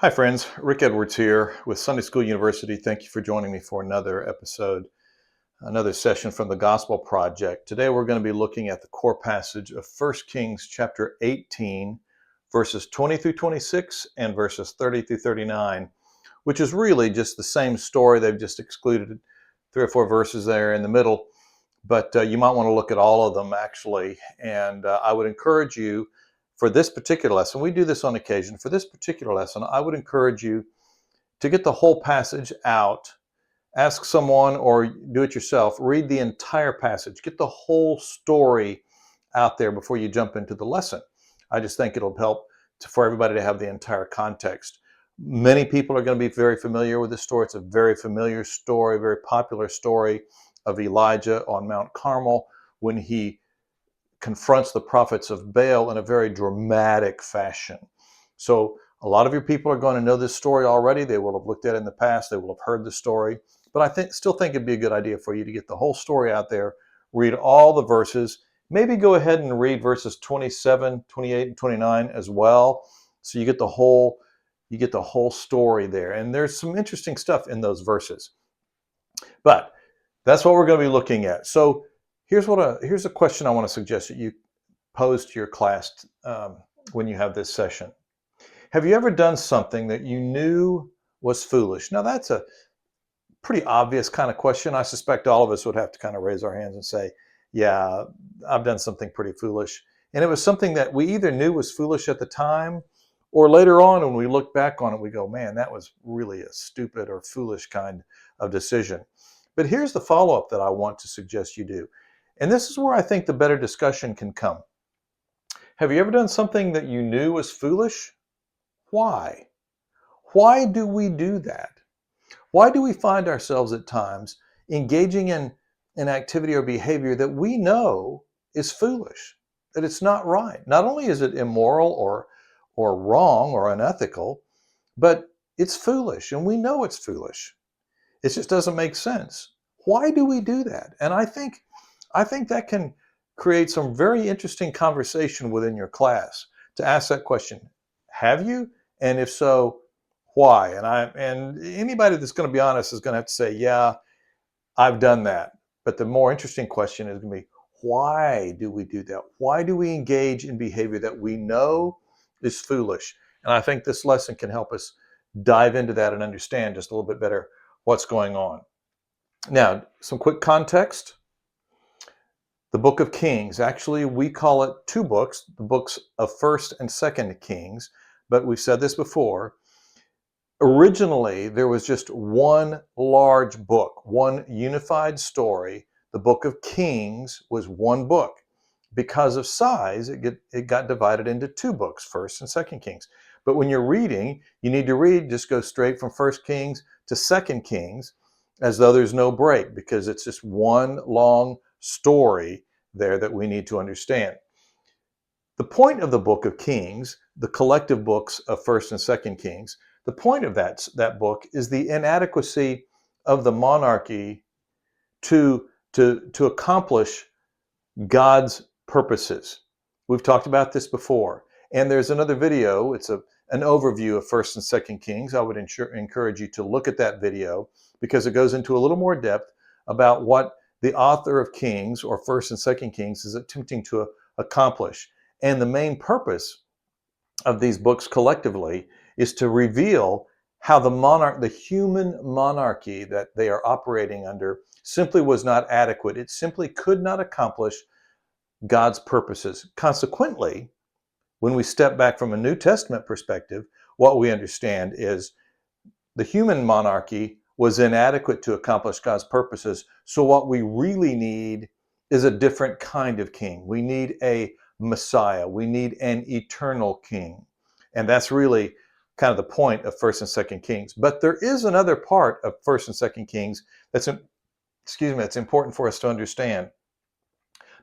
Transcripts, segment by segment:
Hi, friends. Rick Edwards here with Sunday School University. Thank you for joining me for another episode, another session from the Gospel Project. Today, we're going to be looking at the core passage of 1 Kings chapter 18, verses 20 through 26 and verses 30 through 39, which is really just the same story. They've just excluded 3 or 4 verses there in the middle, but you might want to look at all of them actually. And I would encourage you for this particular lesson, we do this on occasion. For this particular lesson, I would encourage you to get the whole passage out, ask someone or do it yourself, read the entire passage, get the whole story out there before you jump into the lesson. I just think it'll help for everybody to have the entire context. Many people are going to be very familiar with this story. It's a very familiar story, very popular story of Elijah on Mount Carmel when he confronts the prophets of Baal in a very dramatic fashion. So a lot of your people are going to know this story already. They will have looked at it in the past. They will have heard the story. But still think it'd be a good idea for you to get the whole story out there, read all the verses, maybe go ahead and read verses 27, 28, and 29 as well. So you get the whole story there. And there's some interesting stuff in those verses. But that's what we're going to be looking at. So here's a question I want to suggest that you pose to your class when you have this session. Have you ever done something that you knew was foolish? Now, that's a pretty obvious kind of question. I suspect all of us would have to kind of raise our hands and say, yeah, I've done something pretty foolish. And it was something that we either knew was foolish at the time, or later on when we look back on it, we go, man, that was really a stupid or foolish kind of decision. But here's the follow-up that I want to suggest you do. And this is where I think the better discussion can come. Have you ever done something that you knew was foolish? Why? Why do we do that? Why do we find ourselves at times engaging in an activity or behavior that we know is foolish, that it's not right? Not only is it immoral or wrong or unethical, but it's foolish, and we know it's foolish. It just doesn't make sense. Why do we do that? And I think that can create some very interesting conversation within your class to ask that question. Have you? And if so, why? And anybody that's going to be honest is going to have to say, yeah, I've done that. But the more interesting question is going to be, why do we do that? Why do we engage in behavior that we know is foolish? And I think this lesson can help us dive into that and understand just a little bit better what's going on. Now, some quick context. The book of Kings, actually we call it 2 books, the books of 1st and 2nd Kings, but we've said this before. Originally, there was just one large book, one unified story. The book of Kings was one book. Because of size, it got divided into 2 books, 1st and 2nd Kings. But when you're reading, you need to read, just go straight from 1st Kings to 2nd Kings, as though there's no break, because it's just one long story there that we need to understand. The point of the book of Kings, the collective books of 1st and 2nd Kings, the point of that book is the inadequacy of the monarchy to accomplish God's purposes. We've talked about this before. And there's another video. It's an overview of 1st and 2nd Kings. I would encourage you to look at that video because it goes into a little more depth about what the author of Kings, or 1st and 2nd Kings, is attempting to accomplish. And the main purpose of these books collectively is to reveal how the human monarchy that they are operating under simply was not adequate. It simply could not accomplish God's purposes. Consequently, when we step back from a New Testament perspective, what we understand is the human monarchy was inadequate to accomplish God's purposes. So what we really need is a different kind of king. We need a Messiah. We need an eternal king. And that's really kind of the point of 1st and 2nd Kings. But there is another part of 1st and 2nd Kings that's important for us to understand.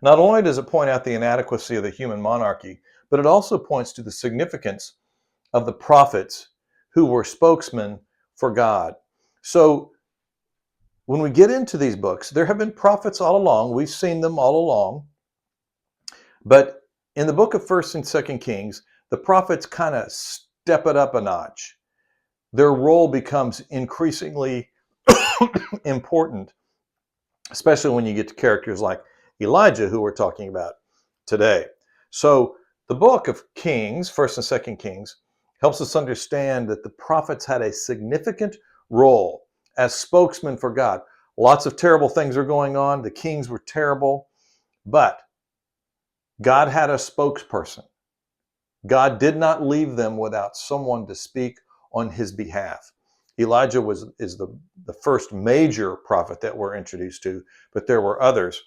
Not only does it point out the inadequacy of the human monarchy, but it also points to the significance of the prophets who were spokesmen for God. So when we get into these books, there have been prophets all along. We've seen them all along. But in the book of 1st and 2nd Kings, the prophets kind of step it up a notch. their role becomes increasingly important, especially when you get to characters like Elijah, who we're talking about today. So the book of Kings, 1st and 2nd Kings, helps us understand that the prophets had a significant role as spokesmen for God. Lots of terrible things are going on. The kings were terrible, but God had a spokesperson. God did not leave them without someone to speak on his behalf. Elijah is the first major prophet that we're introduced to, but there were others.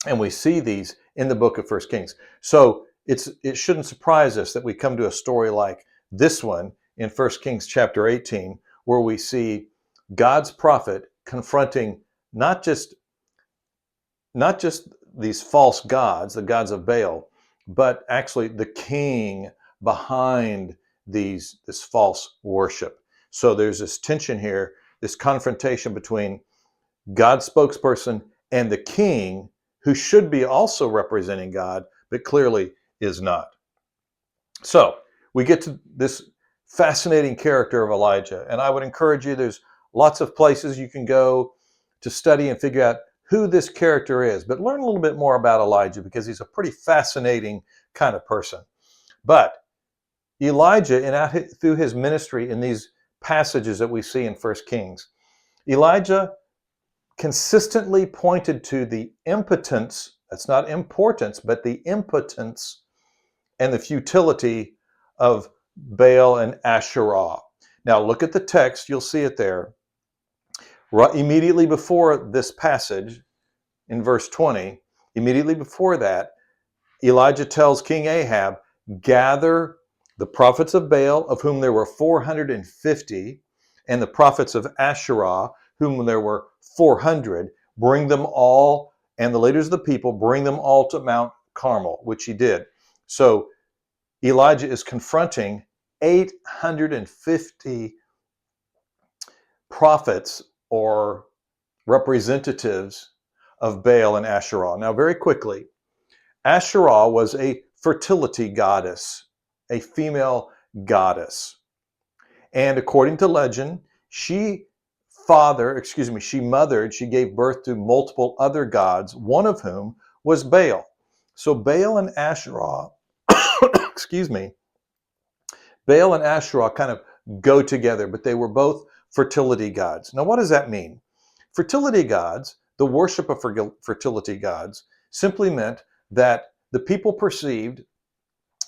And we see these in the book of 1st Kings. So it shouldn't surprise us that we come to a story like this one in 1st Kings chapter 18, where we see God's prophet confronting not just these false gods, the gods of Baal, but actually the king behind this false worship. So there's this tension here, this confrontation between God's spokesperson and the king, who should be also representing God, but clearly is not. So we get to this fascinating character of Elijah, and I would encourage you, there's lots of places you can go to study and figure out who this character is, but learn a little bit more about Elijah because he's a pretty fascinating kind of person. But Elijah, through his ministry in these passages that we see in 1st Kings, Elijah consistently pointed to the impotence, that's not importance, but the impotence and the futility of Baal and Asherah. Now look at the text, you'll see it there. Right immediately before this passage, in verse 20, immediately before that, Elijah tells King Ahab, gather the prophets of Baal, of whom there were 450, and the prophets of Asherah, whom there were 400, bring them all, and the leaders of the people, bring them all to Mount Carmel, which he did. So Elijah is confronting 850 prophets or representatives of Baal and Asherah. Now, very quickly, Asherah was a fertility goddess, a female goddess. And according to legend, she gave birth to multiple other gods, one of whom was Baal. So Baal and Asherah, Baal and Asherah kind of go together, but they were both fertility gods. Now, what does that mean? Fertility gods, the worship of fertility gods, simply meant that the people perceived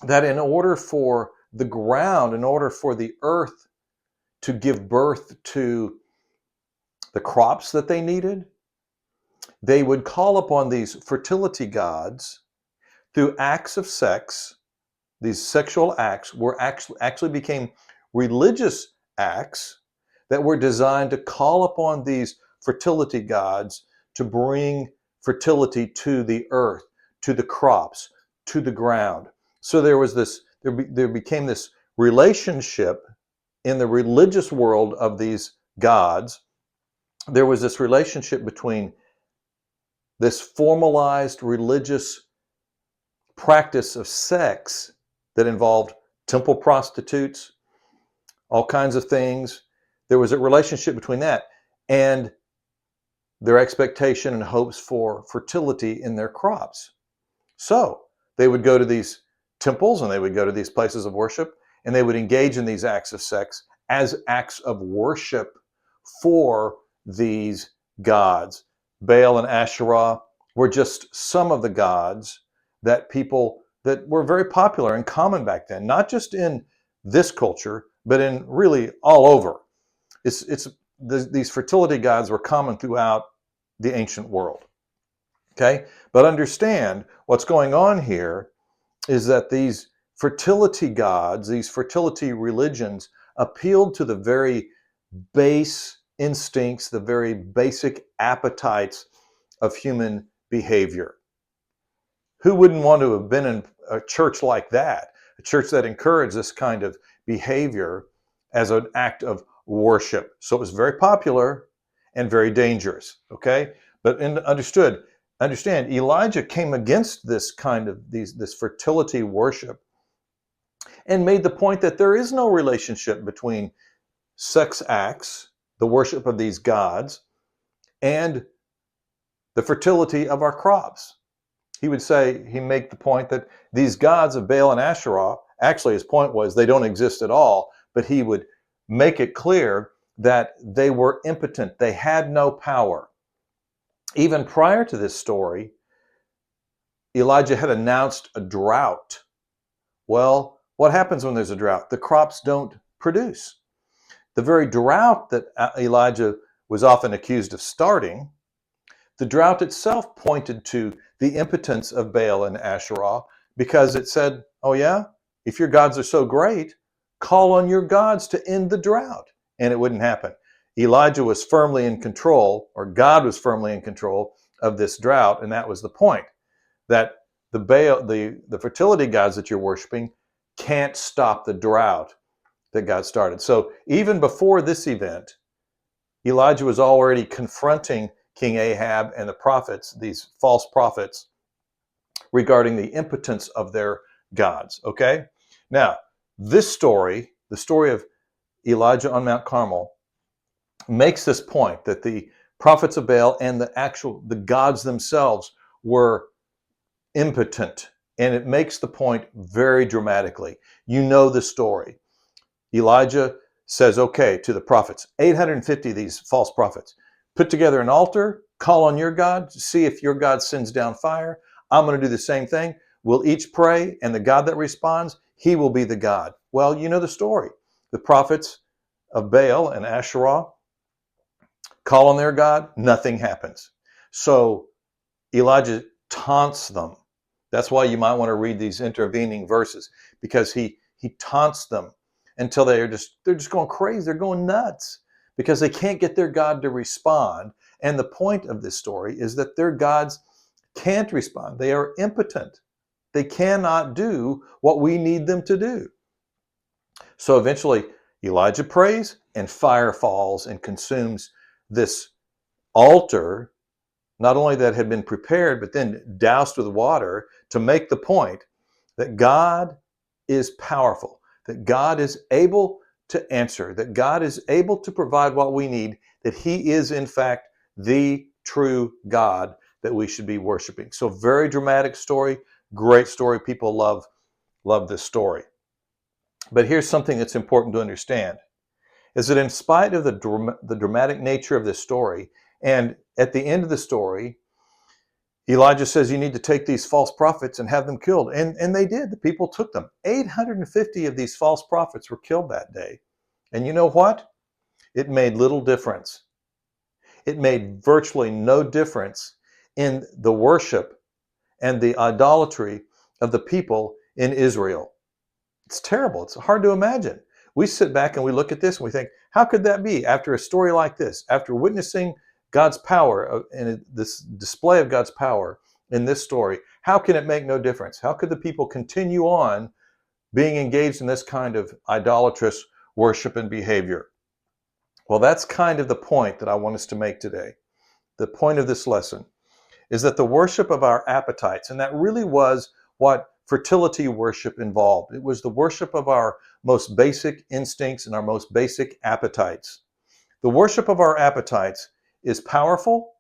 that in order for the ground, in order for the earth to give birth to the crops that they needed, they would call upon these fertility gods through acts of sex. These sexual acts were actually became religious acts that were designed to call upon these fertility gods to bring fertility to the earth, to the crops, to the ground. So there became this relationship in the religious world of these gods. There was this relationship between this formalized religious practice of sex that involved temple prostitutes, all kinds of things. There was a relationship between that and their expectation and hopes for fertility in their crops. So they would go to these temples and they would go to these places of worship and they would engage in these acts of sex as acts of worship for these gods. Baal and Asherah were just some of the gods that were very popular and common back then, not just in this culture, but in really all over. These fertility gods were common throughout the ancient world. Okay, but understand what's going on here is that these fertility gods, these fertility religions, appealed to the very base instincts, the very basic appetites of human behavior. Who wouldn't want to have been in a church like that, a church that encouraged this kind of behavior as an act of worship? So it was very popular and very dangerous, okay? But understand, Elijah came against this kind of this fertility worship and made the point that there is no relationship between sex acts, the worship of these gods, and the fertility of our crops. He would say, he'd make the point that these gods of Baal and Asherah, actually his point was they don't exist at all, but he would make it clear that they were impotent. They had no power. Even prior to this story, Elijah had announced a drought. Well, what happens when there's a drought? The crops don't produce. The very drought that Elijah was often accused of starting, the drought itself pointed to the impotence of Baal and Asherah, because it said, oh yeah, if your gods are so great, call on your gods to end the drought. And it wouldn't happen. Elijah was firmly in control, or God was firmly in control of this drought, and that was the point. That the Baal, the fertility gods that you're worshiping can't stop the drought that God started. So even before this event, Elijah was already confronting King Ahab and the prophets, these false prophets, regarding the impotence of their gods. Okay? Now, this story, the story of Elijah on Mount Carmel, makes this point that the prophets of Baal and the gods themselves were impotent. And it makes the point very dramatically. You know the story. Elijah says, okay, to the prophets, 850 of these false prophets, put together an altar, call on your God, see if your God sends down fire. I'm going to do the same thing. We'll each pray, and the God that responds, he will be the God. Well, you know the story. The prophets of Baal and Asherah call on their God, nothing happens. So Elijah taunts them. That's why you might want to read these intervening verses, because he taunts them until they're just going crazy. They're going nuts because they can't get their God to respond. And the point of this story is that their gods can't respond. They are impotent. They cannot do what we need them to do. So eventually Elijah prays and fire falls and consumes this altar, not only that had been prepared, but then doused with water, to make the point that God is powerful, that God is able to answer, that God is able to provide what we need, that he is in fact the true God that we should be worshiping. So very dramatic story, great story. People love this story. But here's something that's important to understand, is that in spite of the dramatic nature of this story, and at the end of the story, Elijah says you need to take these false prophets and have them killed. And they did. The people took them. 850 of these false prophets were killed that day. And you know what? It made little difference. It made virtually no difference in the worship and the idolatry of the people in Israel. It's terrible. It's hard to imagine. We sit back and we look at this and we think, how could that be? After a story like this, after witnessing God's power and this display of God's power in this story, how can it make no difference? How could the people continue on being engaged in this kind of idolatrous worship and behavior? Well, that's kind of the point that I want us to make today. The point of this lesson is that the worship of our appetites, and that really was what fertility worship involved. It was the worship of our most basic instincts and our most basic appetites. The worship of our appetites is powerful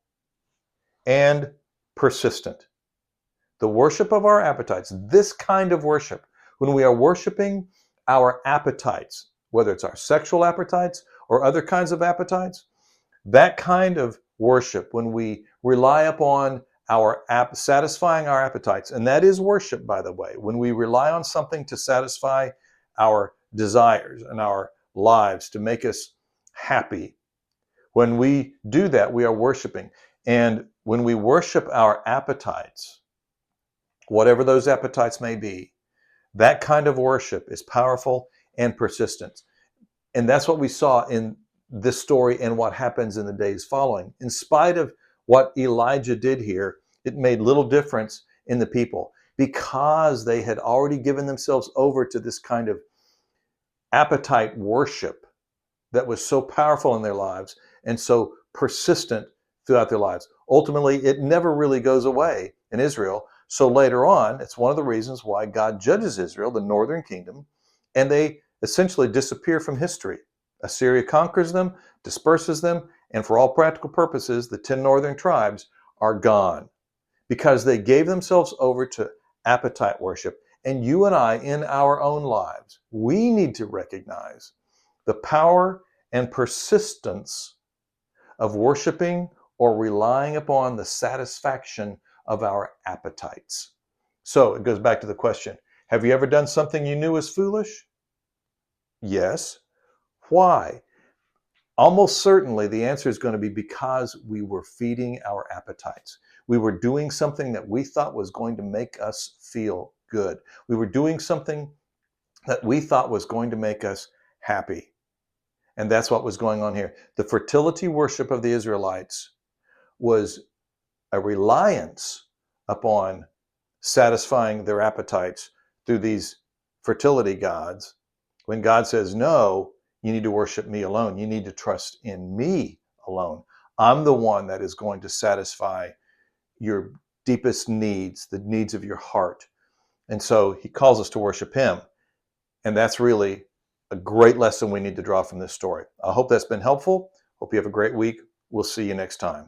and persistent. The worship of our appetites, this kind of worship, when we are worshiping our appetites, whether it's our sexual appetites or other kinds of appetites, that kind of worship, when we rely upon satisfying our appetites, and that is worship, by the way, when we rely on something to satisfy our desires and our lives, to make us happy. When we do that, we are worshiping. And when we worship our appetites, whatever those appetites may be, that kind of worship is powerful and persistent. And that's what we saw in this story and what happens in the days following. In spite of what Elijah did here, it made little difference in the people, because they had already given themselves over to this kind of appetite worship that was so powerful in their lives and so persistent throughout their lives. Ultimately, it never really goes away in Israel. So later on, it's one of the reasons why God judges Israel, the northern kingdom, and they essentially disappear from history. Assyria conquers them, disperses them, and for all practical purposes, the 10 northern tribes are gone because they gave themselves over to appetite worship. And you and I, in our own lives, we need to recognize the power and persistence of worshiping or relying upon the satisfaction of our appetites. So it goes back to the question, have you ever done something you knew was foolish? Yes. Why? Almost certainly the answer is going to be because we were feeding our appetites. We were doing something that we thought was going to make us feel good. We were doing something that we thought was going to make us happy. And that's what was going on here. The fertility worship of the Israelites was a reliance upon satisfying their appetites through these fertility gods. When God says, no, you need to worship me alone. You need to trust in me alone. I'm the one that is going to satisfy your deepest needs, the needs of your heart. And so he calls us to worship him. And that's really a great lesson we need to draw from this story. I hope that's been helpful. Hope you have a great week. We'll see you next time.